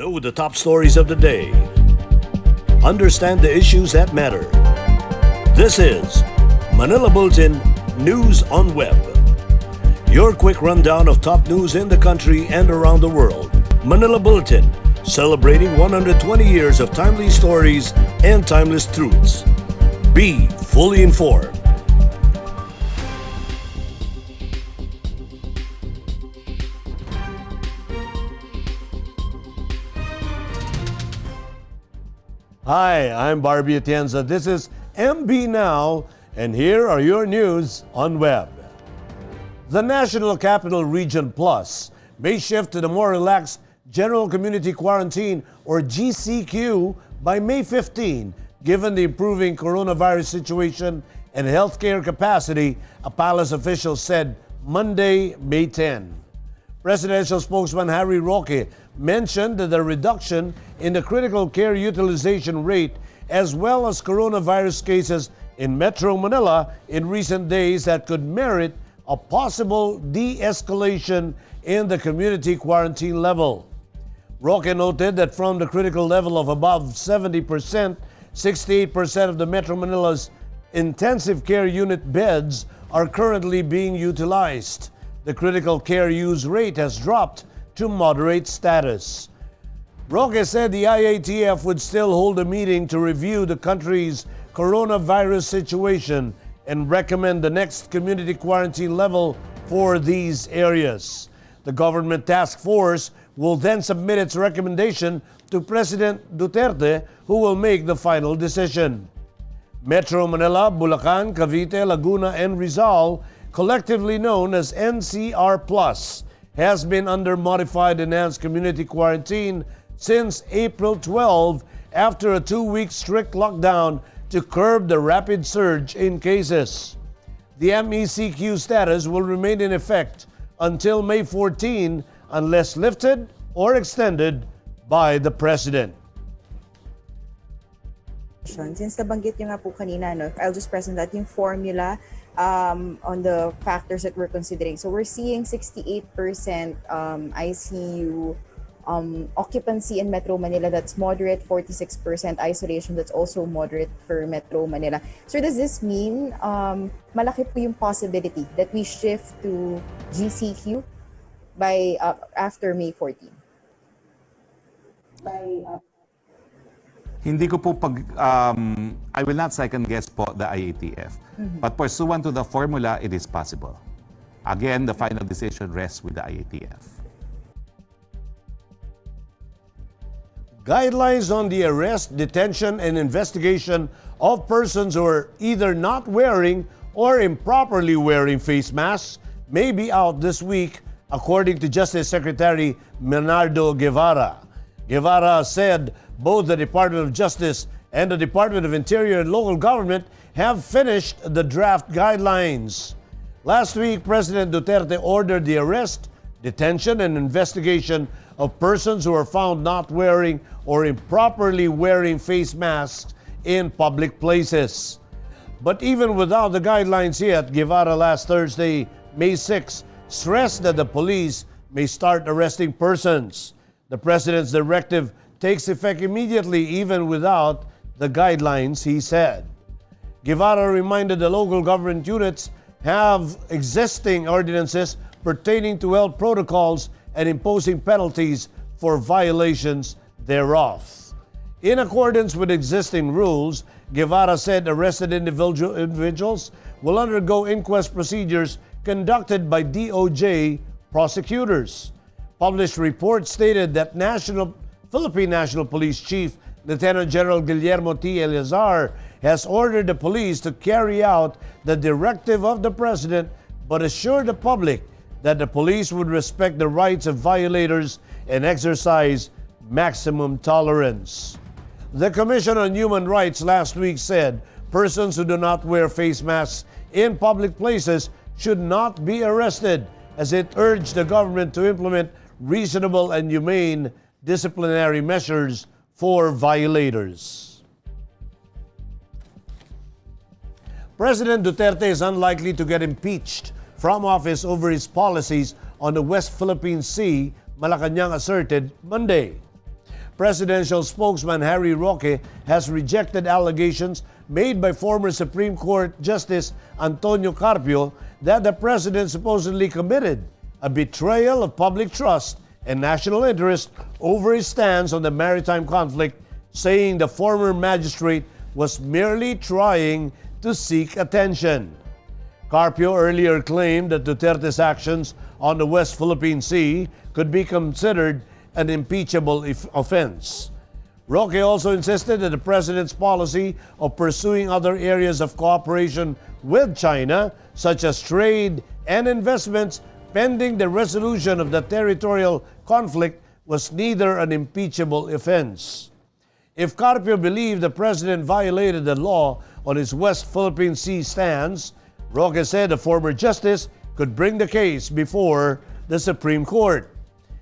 Know the top stories of the day. Understand the issues that matter. This is Manila Bulletin News on Web. Your quick rundown of top news in the country and around the world. Manila Bulletin, celebrating 120 years of timely stories and timeless truths. Be fully informed. Hi, I'm Barbie Atienza. This is MB Now, and here are your news on web. The National Capital Region Plus may shift to the more relaxed General Community Quarantine or GCQ by May 15, given the improving coronavirus situation and healthcare capacity, a palace official said Monday, May 10. Presidential spokesman Harry Roque mentioned that the reduction in the critical care utilization rate as well as coronavirus cases in Metro Manila in recent days that could merit a possible de-escalation in the community quarantine level. Roque noted that from the critical level of above 70%, 68% of the Metro Manila's intensive care unit beds are currently being utilized. The critical care use rate has dropped to moderate status. Roque said the IATF would still hold a meeting to review the country's coronavirus situation and recommend the next community quarantine level for these areas. The government task force will then submit its recommendation to President Duterte, who will make the final decision. Metro Manila, Bulacan, Cavite, Laguna, and Rizal, collectively known as NCR Plus, has been under modified enhanced community quarantine since April 12 after a 2-week strict lockdown to curb the rapid surge in cases. The MECQ status will remain in effect until May 14 unless lifted or extended by the President. Since nabanggit niyo nga po kanina, I'll just present that yung formula on the factors that we're considering. So we're seeing 68% ICU occupancy in Metro Manila, that's moderate, 46% isolation, that's also moderate for Metro Manila. So does this mean malaki po yung possibility that we shift to GCQ by after May 14? Hindi ko po I will not second guess po the IATF. But pursuant to the formula, it is possible. Again, the final decision rests with the IATF. Guidelines on the arrest, detention, and investigation of persons who are either not wearing or improperly wearing face masks may be out this week, according to Justice Secretary Bernardo Guevarra. Guevarra said both the Department of Justice and the Department of Interior and Local Government have finished the draft guidelines. Last week, President Duterte ordered the arrest, detention, and investigation of persons who are found not wearing or improperly wearing face masks in public places. But even without the guidelines yet, Guevarra last Thursday, May 6, stressed that the police may start arresting persons. The President's directive takes effect immediately even without the guidelines, he said. Guevarra reminded the local government units have existing ordinances pertaining to health protocols and imposing penalties for violations thereof. In accordance with existing rules, Guevarra said arrested individuals will undergo inquest procedures conducted by DOJ prosecutors. Published reports stated that Philippine National Police Chief Lieutenant General Guillermo T. Eleazar has ordered the police to carry out the directive of the President, but assured the public that the police would respect the rights of violators and exercise maximum tolerance. The Commission on Human Rights last week said persons who do not wear face masks in public places should not be arrested, as it urged the government to implement reasonable and humane disciplinary measures for violators. President Duterte is unlikely to get impeached from office over his policies on the West Philippine Sea, Malacanang asserted Monday. presidential spokesman Harry Roque has rejected allegations made by former Supreme Court Justice Antonio Carpio that the president supposedly committed a betrayal of public trust and national interest over his stance on the maritime conflict, saying the former magistrate was merely trying to seek attention. Carpio earlier claimed that Duterte's actions on the West Philippine Sea could be considered an impeachable offense. Roque also insisted that the president's policy of pursuing other areas of cooperation with China, such as trade and investments, pending the resolution of the territorial conflict, was neither an impeachable offense. If Carpio believed the president violated the law on his West Philippine Sea stance, Roque said the former justice could bring the case before the Supreme Court.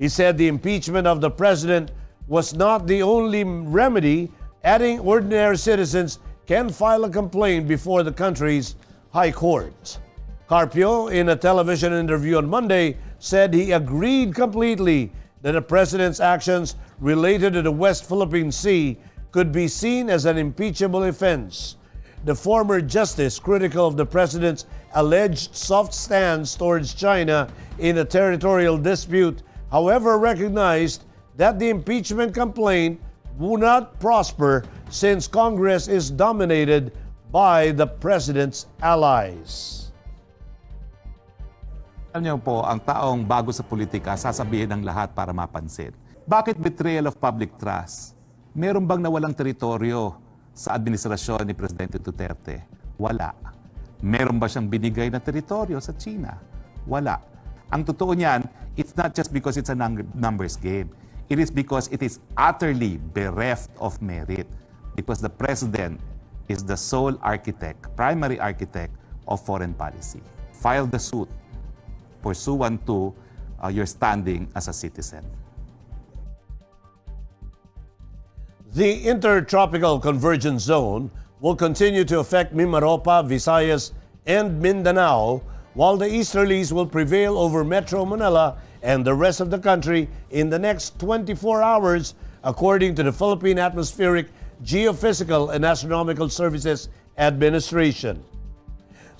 He said the impeachment of the president was not the only remedy, adding ordinary citizens can file a complaint before the country's high court. Carpio, in a television interview on Monday, said he agreed completely that the president's actions related to the West Philippine Sea could be seen as an impeachable offense. The former justice, critical of the president's alleged soft stance towards China in a territorial dispute, however, recognized that the impeachment complaint would not prosper since Congress is dominated by the president's allies. Alam niyo po, ang taong bago sa politika, sasabihin ng lahat para mapansin. Bakit betrayal of public trust? Meron bang nawalang teritoryo sa administrasyon ni Presidente Duterte? Wala. Meron ba siyang binigay na teritoryo sa China? Wala. Ang totoo niyan, it's not just because it's a numbers game. It is because it is utterly bereft of merit. Because the President is the sole architect, primary architect of foreign policy. File the suit pursuant to your standing as a citizen. The Intertropical Convergence Zone will continue to affect Mimaropa, Visayas, and Mindanao, while the easterlies will prevail over Metro Manila and the rest of the country in the next 24 hours, according to the Philippine Atmospheric, Geophysical, and Astronomical Services Administration.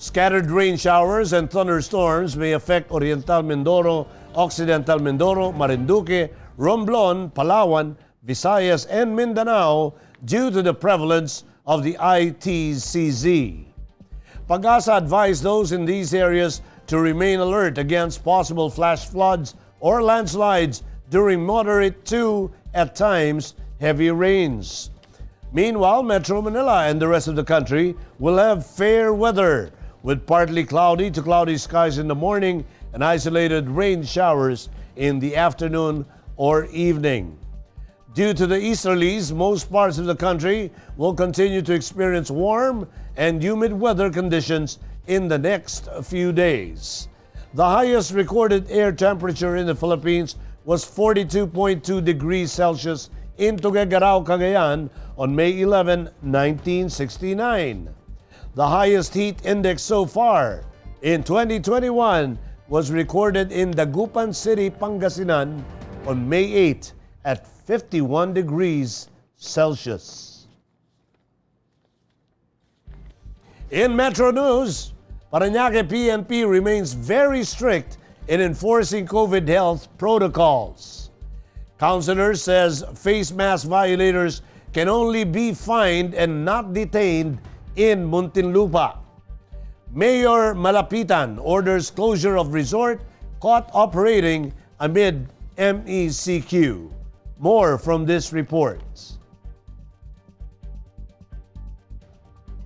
Scattered rain showers and thunderstorms may affect Oriental Mindoro, Occidental Mindoro, Marinduque, Romblon, Palawan, Visayas, and Mindanao due to the prevalence of the ITCZ. Pag-asa advised those in these areas to remain alert against possible flash floods or landslides during moderate to, at times, heavy rains. Meanwhile, Metro Manila and the rest of the country will have fair weather with partly cloudy to cloudy skies in the morning and isolated rain showers in the afternoon or evening. Due to the easterlies, most parts of the country will continue to experience warm and humid weather conditions in the next few days. The highest recorded air temperature in the Philippines was 42.2 degrees Celsius in Tuguegarao, Cagayan on May 11, 1969. The highest heat index so far in 2021 was recorded in Dagupan City, Pangasinan on May 8 at 51 degrees Celsius. In Metro News, Parañaque PNP remains very strict in enforcing COVID health protocols. Councilor says face mask violators can only be fined and not detained in Muntinlupa. Mayor Malapitan orders closure of resort caught operating amid MECQ. More from this report.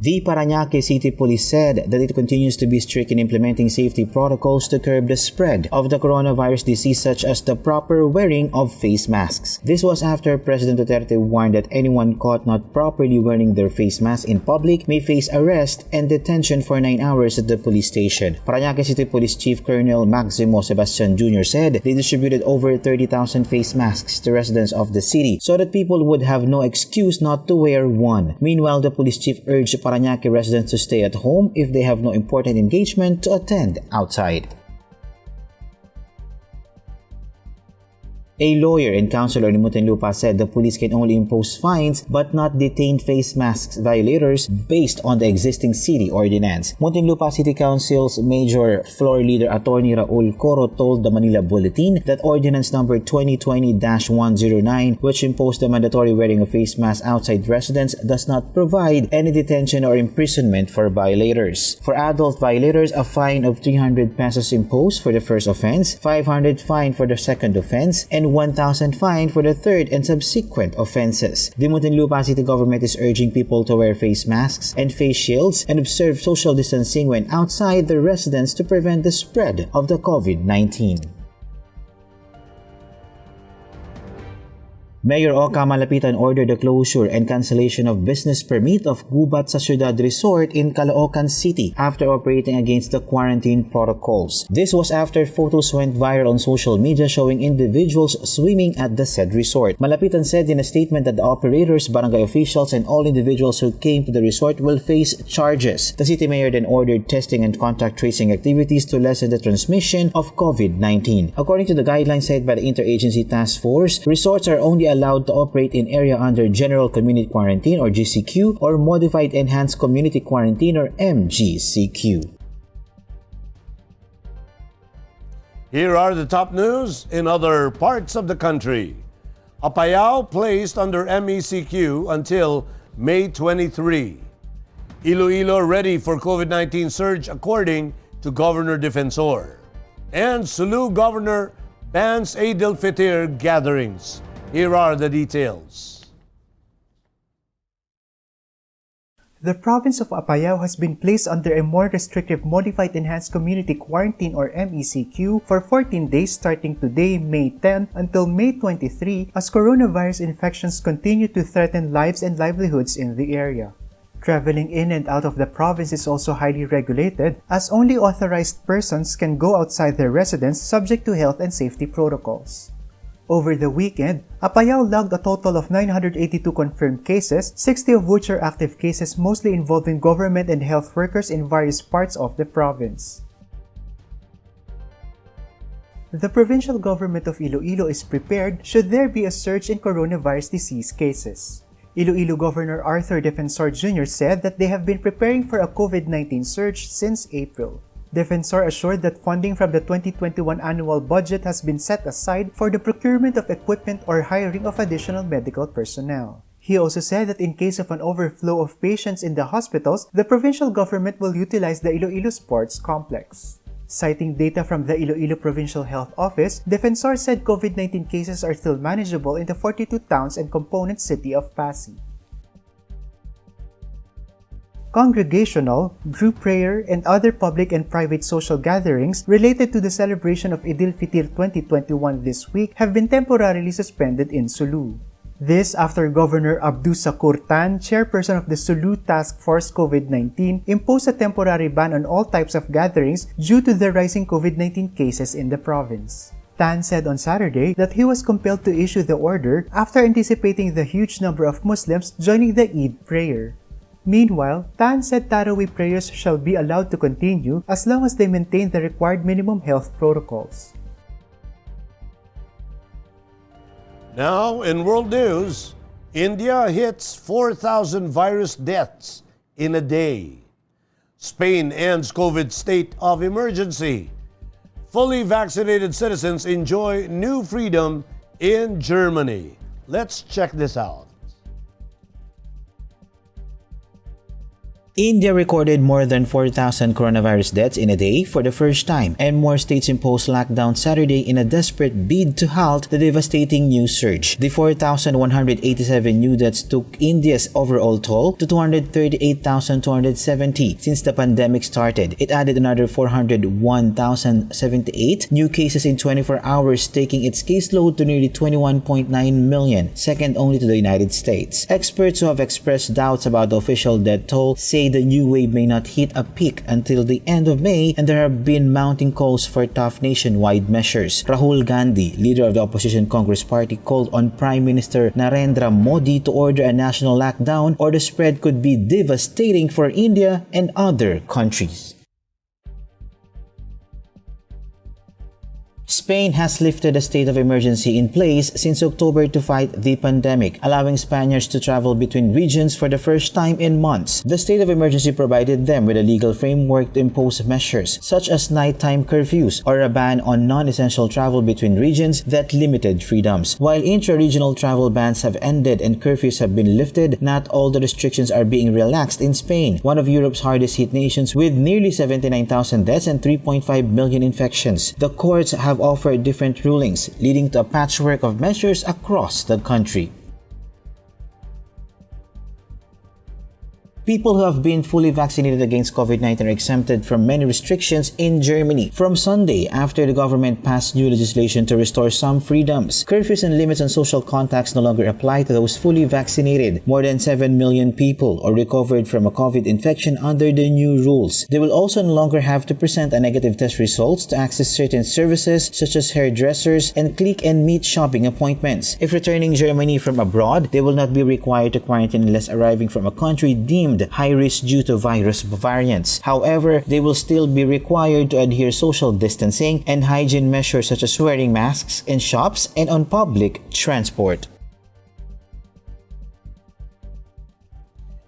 The Parañaque City Police said that it continues to be strict in implementing safety protocols to curb the spread of the coronavirus disease, such as the proper wearing of face masks. This was after President Duterte warned that anyone caught not properly wearing their face mask in public may face arrest and detention for 9 hours at the police station. Parañaque City Police Chief Colonel Maximo Sebastian Jr. said they distributed over 30,000 face masks to residents of the city so that people would have no excuse not to wear one. Meanwhile, the police chief urged Parañaque residents to stay at home if they have no important engagement to attend outside. A lawyer and councilor in Muntinlupa said the police can only impose fines but not detain face masks violators based on the existing city ordinance. Muntinlupa City Council's Major Floor Leader Attorney Raul Coro told the Manila Bulletin that Ordinance number 2020-109, which imposed the mandatory wearing of face masks outside residence, does not provide any detention or imprisonment for violators. For adult violators, a fine of 300 pesos imposed for the first offense, 500 fine for the second offense, and 1,000 fine for the third and subsequent offenses. The Muntinlupa City government is urging people to wear face masks and face shields and observe social distancing when outside their residence to prevent the spread of the COVID-19. Mayor Roque Malapitan ordered the closure and cancellation of business permit of Gubat sa Ciudad Resort in Caloocan City after operating against the quarantine protocols. This was after photos went viral on social media showing individuals swimming at the said resort. Malapitan said in a statement that the operators, barangay officials, and all individuals who came to the resort will face charges. The city mayor then ordered testing and contact tracing activities to lessen the transmission of COVID-19. According to the guidelines set by the Interagency Task Force, resorts are only allowed to operate in area under General Community Quarantine or GCQ or Modified Enhanced Community Quarantine or MGCQ. Here are the top news in other parts of the country. Apayao placed under MECQ until May 23. Iloilo ready for COVID-19 surge according to Governor Defensor. And Sulu Governor bans Eid al-Fitr gatherings. Here are the details. The province of Apayao has been placed under a more restrictive Modified Enhanced Community Quarantine or MECQ for 14 days starting today, May 10, until May 23 as coronavirus infections continue to threaten lives and livelihoods in the area. Traveling in and out of the province is also highly regulated as only authorized persons can go outside their residence subject to health and safety protocols. Over the weekend, Apayao logged a total of 982 confirmed cases, 60 of which are active cases mostly involving government and health workers in various parts of the province. The provincial government of Iloilo is prepared should there be a surge in coronavirus disease cases. Iloilo Governor Arthur Defensor Jr. said that they have been preparing for a COVID-19 surge since April. Defensor assured that funding from the 2021 annual budget has been set aside for the procurement of equipment or hiring of additional medical personnel. He also said that in case of an overflow of patients in the hospitals, the provincial government will utilize the Iloilo Sports Complex. Citing data from the Iloilo Provincial Health Office, Defensor said COVID-19 cases are still manageable in the 42 towns and component city of Pasig. Congregational, group prayer, and other public and private social gatherings related to the celebration of Eid al-Fitr 2021 this week have been temporarily suspended in Sulu. This after Governor Abdu Sakur Tan, chairperson of the Sulu Task Force COVID-19, imposed a temporary ban on all types of gatherings due to the rising COVID-19 cases in the province. Tan said on Saturday that he was compelled to issue the order after anticipating the huge number of Muslims joining the Eid prayer. Meanwhile, Tan said Taraweeh prayers shall be allowed to continue as long as they maintain the required minimum health protocols. Now, in world news, India hits 4,000 virus deaths in a day. Spain ends COVID state of emergency. Fully vaccinated citizens enjoy new freedom in Germany. Let's check this out. India recorded more than 4,000 coronavirus deaths in a day for the first time, and more states imposed lockdown Saturday in a desperate bid to halt the devastating new surge. The 4,187 new deaths took India's overall toll to 238,270 since the pandemic started. It added another 401,078 new cases in 24 hours, taking its caseload to nearly 21.9 million, second only to the United States. Experts who have expressed doubts about the official death toll say the new wave may not hit a peak until the end of May, and there have been mounting calls for tough nationwide measures. Rahul Gandhi, leader of the opposition Congress Party, called on Prime Minister Narendra Modi to order a national lockdown or the spread could be devastating for India and other countries. Spain has lifted a state of emergency in place since October to fight the pandemic, allowing Spaniards to travel between regions for the first time in months. The state of emergency provided them with a legal framework to impose measures such as nighttime curfews or a ban on non-essential travel between regions that limited freedoms. While intra-regional travel bans have ended and curfews have been lifted, not all the restrictions are being relaxed in Spain, one of Europe's hardest hit nations with nearly 79,000 deaths and 3.5 million infections. The courts have offered different rulings, leading to a patchwork of measures across the country. People who have been fully vaccinated against COVID-19 are exempted from many restrictions in Germany from Sunday after the government passed new legislation to restore some freedoms. Curfews and limits on social contacts no longer apply to those fully vaccinated. More than 7 million people are recovered from a COVID infection under the new rules. They will also no longer have to present a negative test results to access certain services such as hairdressers and click and meet shopping appointments. If returning Germany from abroad, they will not be required to quarantine unless arriving from a country deemed high risk due to virus variants. However, they will still be required to adhere social distancing and hygiene measures such as wearing masks in shops and on public transport.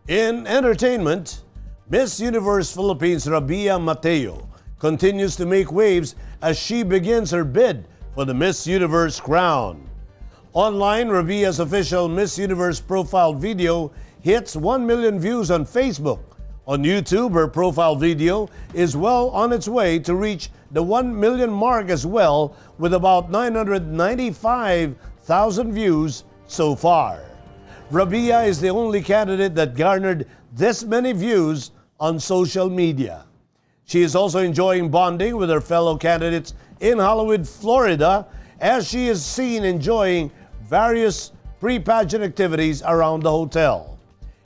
In entertainment, Miss Universe Philippines Rabiya Mateo continues to make waves as she begins her bid for the Miss Universe crown. Online, Rabiya's official Miss Universe profile video hits 1 million views on Facebook. On YouTube, her profile video is well on its way to reach the 1 million mark as well, with about 995,000 views so far. Rabiya is the only candidate that garnered this many views on social media. She is also enjoying bonding with her fellow candidates in Hollywood, Florida, as she is seen enjoying various pre-pageant activities around the hotel.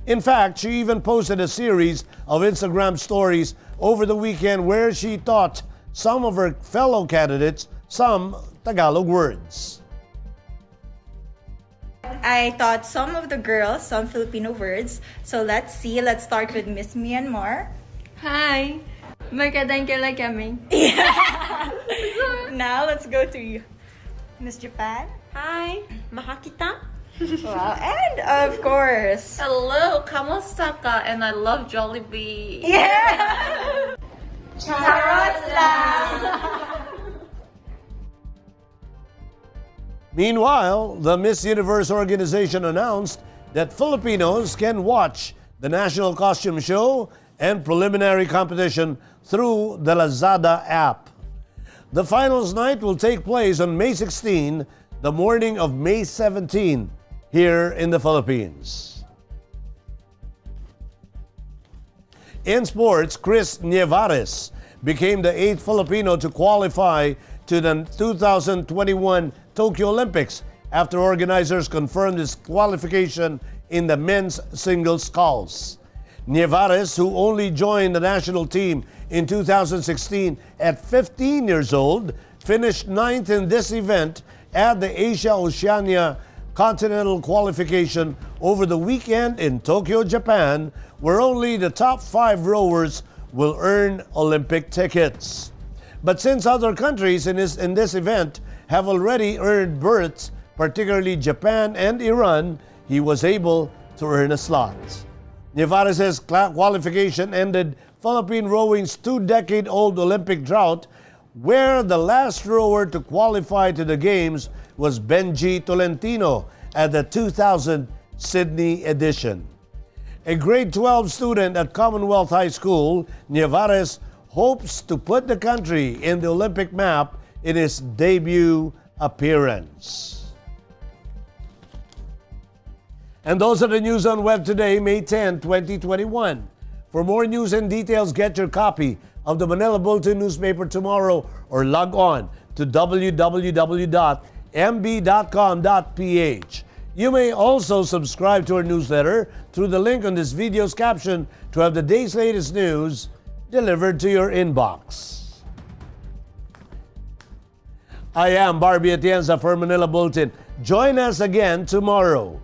In fact, she even posted a series of Instagram stories over the weekend where she taught some of her fellow candidates some Tagalog words. I taught some of the girls some Filipino words. So let's see. Let's start with Miss Myanmar. Hi! Magandang kailan kami. Now let's go to you. Miss Japan. Hi! Makakita? Wow. And of course. Hello! Kamusta ka? And I love Jollibee. Yeah! Charot lang! Meanwhile, the Miss Universe organization announced that Filipinos can watch the National Costume Show and preliminary competition through the Lazada app. The finals night will take place on May 16, the morning of May 17, here in the Philippines. In sports, Cris Nievarez became the 8th Filipino to qualify to the 2021 Tokyo Olympics after organizers confirmed his qualification in the men's singles sculls. Nievarez, who only joined the national team in 2016 at 15 years old, finished 9th in this event at the Asia-Oceania Continental Qualification over the weekend in Tokyo, Japan, where only the top 5 rowers will earn Olympic tickets. But since other countries in this event have already earned berths, particularly Japan and Iran, he was able to earn a slot. Nievarez's qualification ended Philippine rowing's 2-decade-old Olympic drought, where the last rower to qualify to the Games was Benji Tolentino at the 2000 Sydney edition. A grade 12 student at Commonwealth High School, Nievarez hopes to put the country in the Olympic map in his debut appearance. And those are the news on Web today, May 10, 2021. For more news and details, get your copy of the Manila Bulletin newspaper tomorrow or log on to www.mb.com.ph. You may also subscribe to our newsletter through the link on this video's caption to have the day's latest news delivered to your inbox. I am Barbie Atienza for Manila Bulletin. Join us again tomorrow.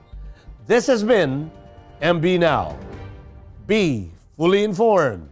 This has been MB Now. Be fully informed.